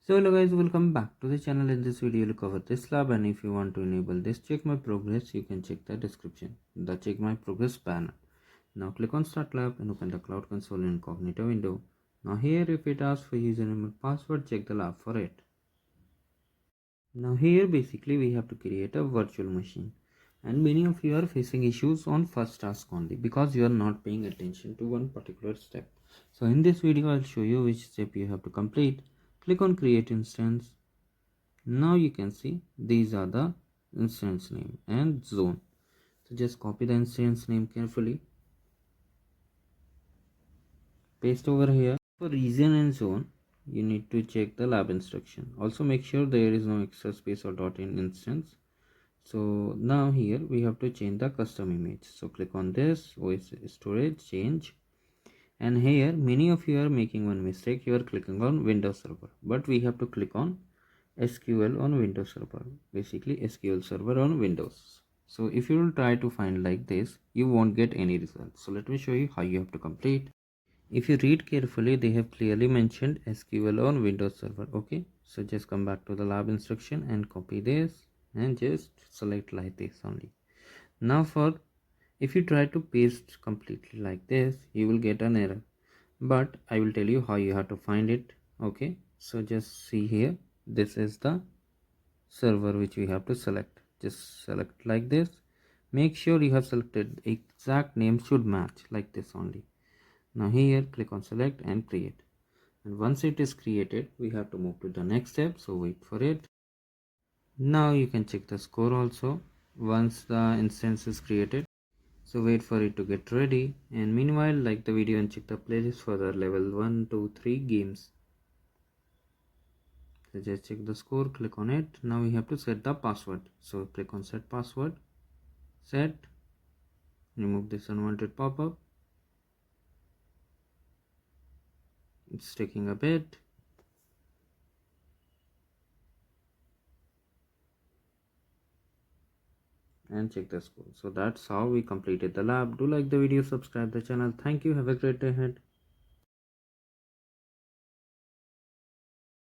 So hello guys, welcome back to the channel. In this video we'll cover this lab, and if you want to enable this check my progress, you can check the description, the check my progress banner. Now click on start lab and open the cloud console in incognito window. Now here if it asks for username and password, check the lab for it. Now here basically we have to create a virtual machine, and many of you are facing issues on first task only because you are not paying attention to one particular step. So in this video I'll show you which step you have to complete. Click on create instance. Now you can see these are the instance name and zone. So just copy the instance name carefully, paste over here. For region and zone you need to check the lab instruction. Also make sure there is no extra space or dot in instance. So now here we have to change the custom image. So click on this OS storage, change, and here many of you are making one mistake. You are clicking on Windows Server, but we have to click on SQL on Windows Server, basically SQL Server on Windows. So if you will try to find like this, you won't get any results. So let me show you how you have to complete. If you read carefully, they have clearly mentioned SQL on Windows Server. Okay, so just come back to the lab instruction and copy this and just select like this only. Now for if you try to paste completely like this, you will get an error, but I will tell you how you have to find it. Okay, so just see here, this is the server which we have to select. Just select like this. Make sure you have selected exact name should match like this only. Now here click on select and create, and once it is created we have to move to the next step, so wait for it. Now you can check the score also once the instance is created, so wait for it to get ready, and meanwhile like the video and check the playlist for the level 1, 2, 3 games. So just check the score, click on it. Now we have to set the password, so click on set password, set, remove this unwanted pop-up. It's taking a bit. And check the score. So that's how we completed the lab. Do like the video, subscribe the channel. Thank you, have a great day ahead.